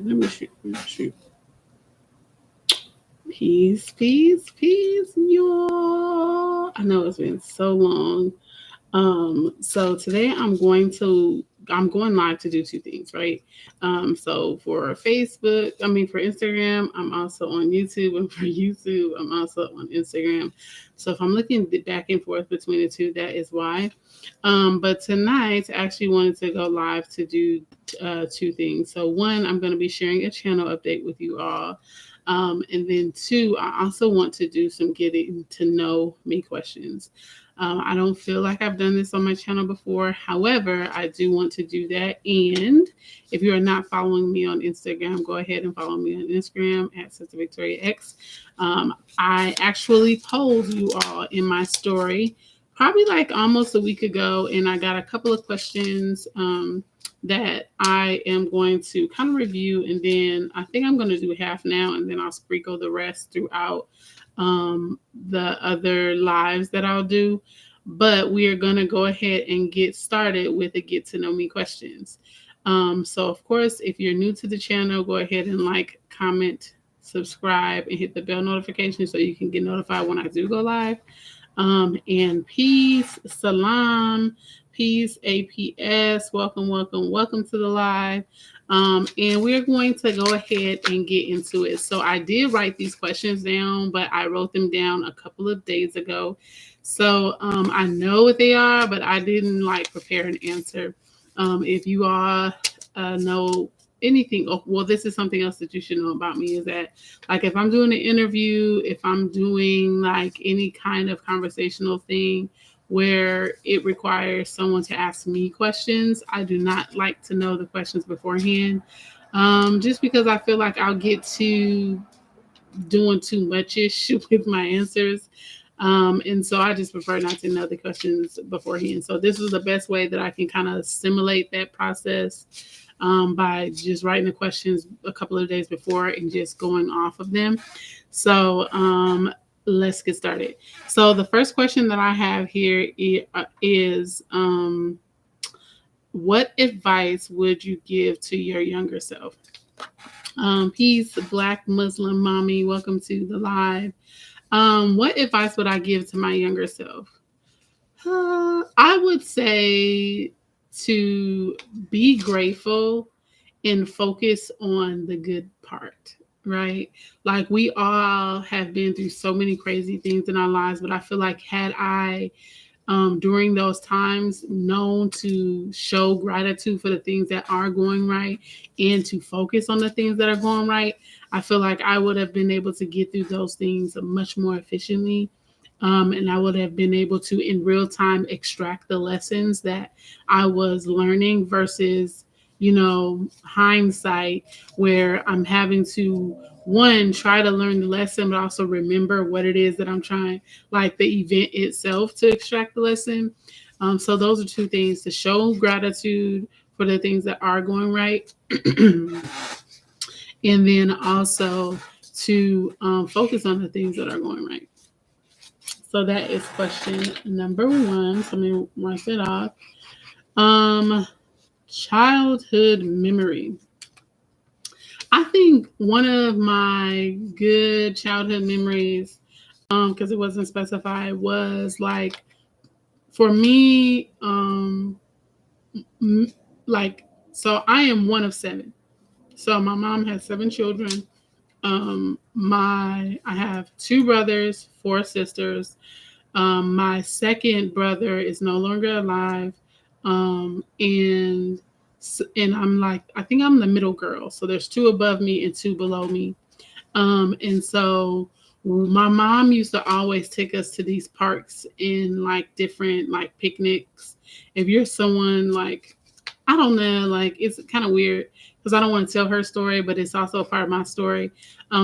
Let me shoot. Let me shoot. Peace, peace, peace, y'all. I know it's been so long. So today I'm going live to do two things, right? So for Facebook, for Instagram, I'm also on YouTube, and for YouTube, I'm also on Instagram. So if I'm looking back and forth between the two, that is why. But tonight, I actually wanted to go live to do two things. So one, I'm going to be sharing a channel update with you all. And then two, I also want to do some getting to know me questions. I don't feel like I've done this on my channel before. However, I do want to do that. And if you are not following me on Instagram, go ahead and follow me on Instagram at Sister Victoria X. I actually polled you all in my story probably like almost a week ago, and I got a couple of questions that I am going to kind of review, and then I think I'm going to do half now, and then I'll sprinkle the rest throughout the other lives that I'll do. But we are going to go ahead and get started with the get to know me questions. So of course, if you're new to the channel, go ahead and like, comment, subscribe, and hit the bell notification so you can get notified when I do go live. And peace, salam, peace, APS. Welcome, welcome, welcome to the live. And we're going to go ahead and get into it. So I did write these questions down, but I wrote them down a couple of days ago. So I know what they are, but I didn't like prepare an answer. If you all know anything, well, this is something else that you should know about me, is that like if I'm doing an interview, if I'm doing like any kind of conversational thing where it requires someone to ask me questions, I do not like to know the questions beforehand, just because I feel like I'll get to doing too much-ish with my answers. And so I just prefer not to know the questions beforehand. So this is the best way that I can kind of simulate that process, by just writing the questions a couple of days before and just going off of them. So let's get started. So the first question that I have here is what advice would you give to your younger self? Peace, Black Muslim Mommy. Welcome to the live. What advice would I give to my younger self? I would say to be grateful and focus on the good part, right? Like we all have been through so many crazy things in our lives, but I feel like had I during those times known to show gratitude for the things that are going right and to focus on the things that are going right, I feel like I would have been able to get through those things much more efficiently. And I would have been able to in real time extract the lessons that I was learning versus, hindsight, where I'm having to one, try to learn the lesson, but also remember what it is that I'm trying, like the event itself, to extract the lesson. So those are two things: to show gratitude for the things that are going right, and then also to focus on the things that are going right. So that is question number one. So let me write it off. Childhood memory. I think one of my good childhood memories, because it wasn't specified, was like for me, so I am one of seven. So my mom has seven children. I have two brothers, four sisters. My second brother is no longer alive, and I'm like, I think I'm the middle girl. So there's two above me and two below me. And so my mom used to always take us to these parks and like different like picnics. If you're someone like, I don't know, like it's kind of weird because I don't want to tell her story, but it's also a part of my story.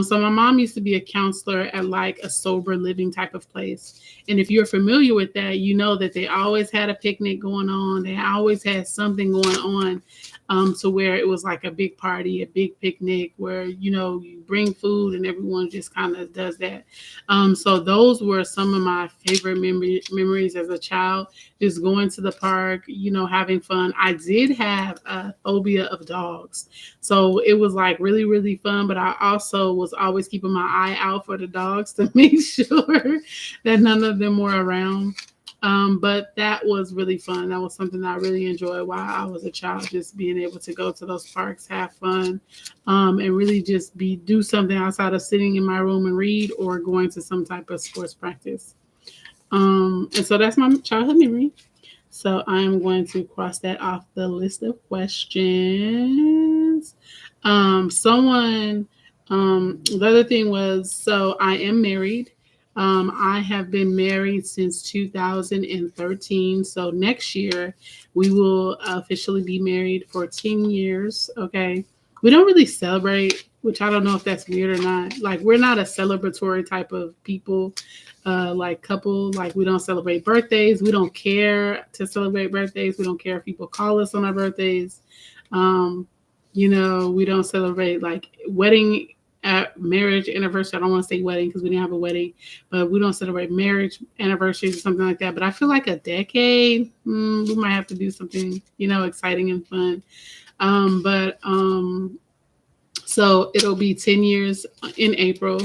So my mom used to be a counselor at like a sober living type of place. And if you're familiar with that, you know that they always had a picnic going on. They always had something going on. to where it was like a big party, a big picnic where, you bring food and everyone just kind of does that. So those were some of my favorite memories as a child, just going to the park, having fun. I did have a phobia of dogs. So it was like really, really fun. But I also was always keeping my eye out for the dogs to make sure that none of them were around. But that was really fun. That was something that I really enjoyed while I was a child, just being able to go to those parks, have fun, and really just do something outside of sitting in my room and read or going to some type of sports practice. And so that's my childhood memory. So I'm going to cross that off the list of questions. The other thing was, so I am married. I have been married since 2013. So next year we will officially be married for 10 years. Okay. We don't really celebrate, which I don't know if that's weird or not. Like, we're not a celebratory type of people, like couple. Like, we don't celebrate birthdays. We don't care to celebrate birthdays. We don't care if people call us on our birthdays. Um, we don't celebrate like wedding, marriage anniversary. I don't want to say wedding because we didn't have a wedding, but we don't celebrate marriage anniversaries or something like that. But I feel like a decade, we might have to do something, exciting and fun. So it'll be 10 years in April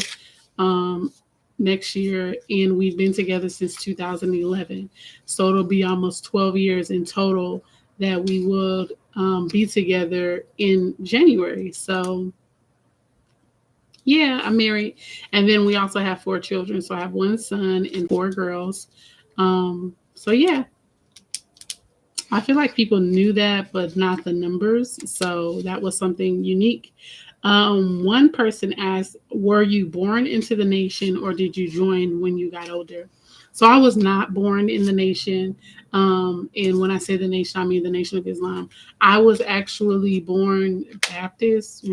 next year, and we've been together since 2011. So it'll be almost 12 years in total that we will be together in January. So yeah, I'm married. And then we also have 4 children. So I have one son and 4 girls. So yeah, I feel like people knew that, but not the numbers. So that was something unique. One person asked, were you born into the nation or did you join when you got older? So I was not born in the nation. And when I say the nation, I mean the Nation of Islam. I was actually born Baptist.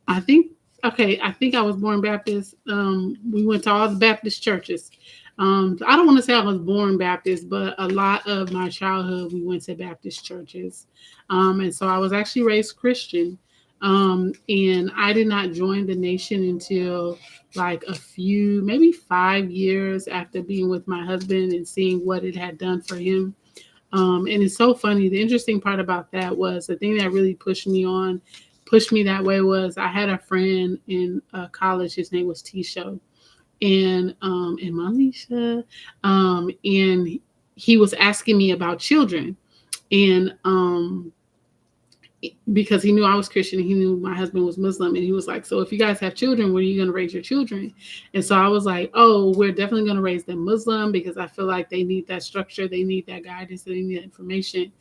I think I think I was born Baptist. We went to all the Baptist churches. I don't want to say I was born Baptist, but a lot of my childhood we went to Baptist churches. And so I was actually raised Christian. And I did not join the nation until like maybe 5 years after being with my husband and seeing what it had done for him. And it's so funny. The interesting part about that was the thing that really pushed me that way was I had a friend in college. His name was Tisho and Malisha. And he was asking me about children. And because he knew I was Christian and he knew my husband was Muslim. And he was like, so if you guys have children, where are you going to raise your children? And so I was like, oh, we're definitely going to raise them Muslim because I feel like they need that structure. They need that guidance. They need that information.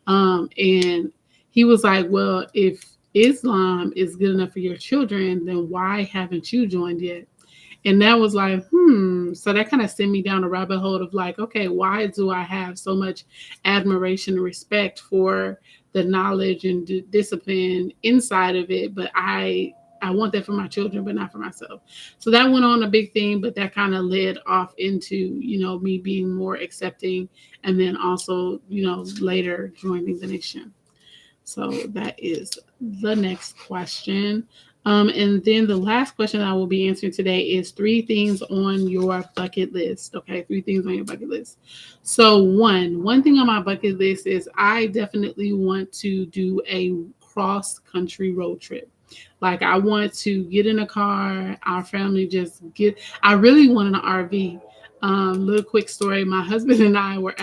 And he was like, well, if Islam is good enough for your children, then why haven't you joined yet? And that was like, So that kind of sent me down a rabbit hole of like, okay, why do I have so much admiration and respect for the knowledge and discipline inside of it, but I want that for my children, but not for myself. So that went on a big thing, but that kind of led off into, me being more accepting and then also, later joining the nation. So that is the next question. And then the last question I will be answering today is 3 things on your bucket list. Okay, 3 things on your bucket list. So one thing on my bucket list is I definitely want to do a cross-country road trip. Like, I want to get in a car, our family I really want an RV. Little quick story. My husband and I were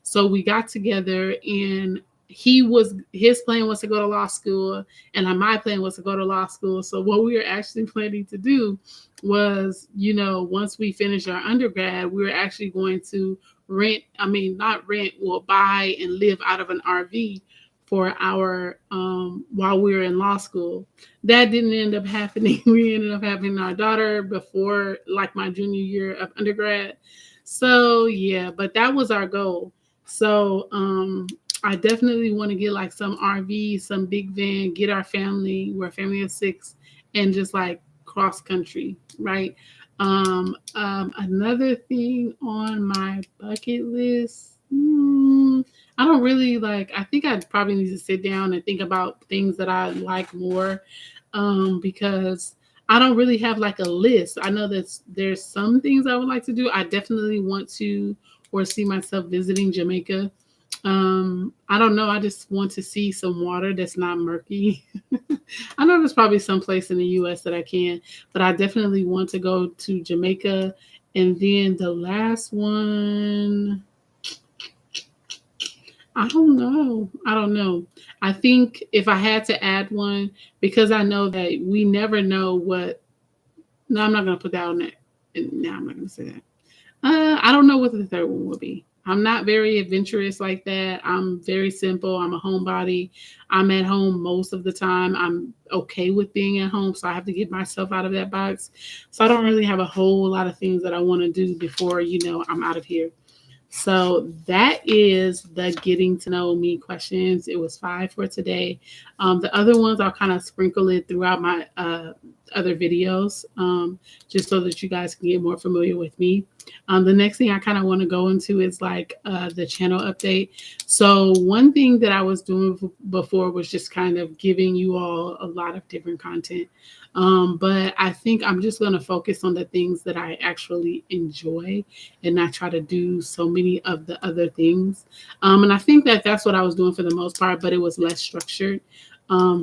so we got together and his plan was to go to law school and my plan was to go to law school. So what we were actually planning to do was, once we finished our undergrad, we were actually going to buy and live out of an RV for our while we were in law school. That didn't end up happening. We ended up having our daughter before like my junior year of undergrad. So yeah, but that was our goal. So I definitely want to get like some RV, some big van, get our family, we're a family of 6, and just like cross country, right? Another thing on my bucket list, I'm I don't really like, I think I probably need to sit down and think about things that I like more, because I don't really have like a list. I know that there's some things I would like to do. I definitely want to or see myself visiting Jamaica. I don't know. I just want to see some water that's not murky. I know there's probably some place in the US that I can, but I definitely want to go to Jamaica. And then the last one, I don't know. I don't know. I think if I had to add one, because I know that we never know what. No, I'm not going to put that on it. No, I'm not going to say that. I don't know what the third one will be. I'm not very adventurous like that. I'm very simple. I'm a homebody. I'm at home most of the time. I'm okay with being at home, so I have to get myself out of that box. So I don't really have a whole lot of things that I want to do before, I'm out of here. So that is the getting to know me questions. It was 5 for today. The other ones I'll kind of sprinkle it throughout my other videos, just so that you guys can get more familiar with me. The next thing I kind of want to go into is like the channel update. So one thing that I was doing before was just kind of giving you all a lot of different content. But I think I'm just going to focus on the things that I actually enjoy and not try to do so many of the other things. And I think that that's what I was doing for the most part, but it was less structured.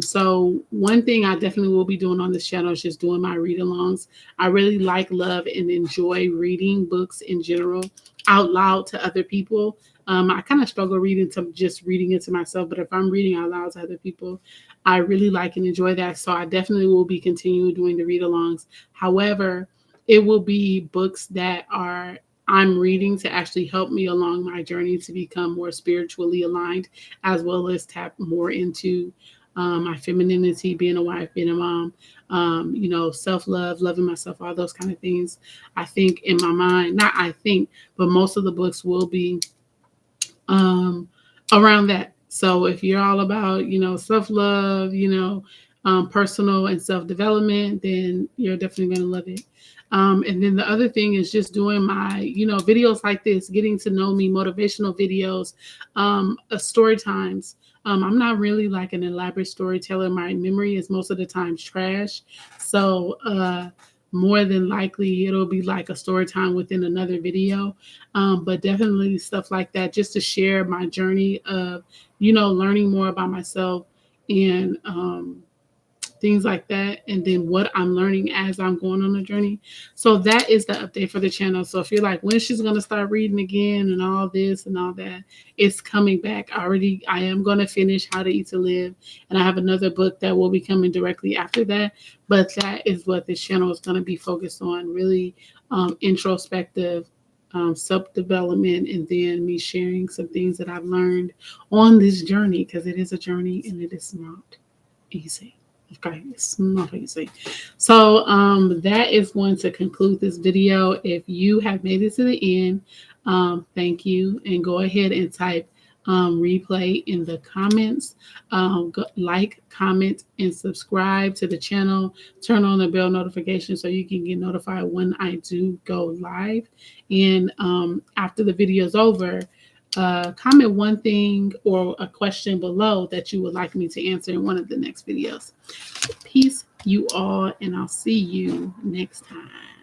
So one thing I definitely will be doing on this channel is just doing my read-alongs. I really love, and enjoy reading books in general out loud to other people. I kind of struggle reading it to myself, but if I'm reading out loud to other people, I really like and enjoy that. So I definitely will be continuing doing the read-alongs. However, it will be books that I'm reading to actually help me along my journey to become more spiritually aligned, as well as tap more into my femininity, being a wife, being a mom, self-love, loving myself, all those kind of things. I think in my mind, not I think, but most of the books will be around that. So if you're all about, self-love, personal and self-development, then you're definitely going to love it. And then the other thing is just doing my, videos like this, getting to know me, motivational videos, story times. I'm not really like an elaborate storyteller. My memory is most of the time trash. So more than likely it'll be like a story time within another video. But definitely stuff like that, just to share my journey of, learning more about myself and things like that, and then what I'm learning as I'm going on a journey. So that is the update for the channel. So if you're like, when she's going to start reading again and all this and all that, it's coming back. I am going to finish How to Eat to Live, and I have another book that will be coming directly after that. But that is what this channel is going to be focused on, really introspective, self-development, and then me sharing some things that I've learned on this journey, because it is a journey and it is not easy. Okay, it's not easy. So that is going to conclude this video. If you have made it to the end, thank you. And go ahead and type replay in the comments. Like, comment, and subscribe to the channel. Turn on the bell notification so you can get notified when I do go live. And after the video is over, comment one thing or a question below that you would like me to answer in one of the next videos. Peace, you all, and I'll see you next time.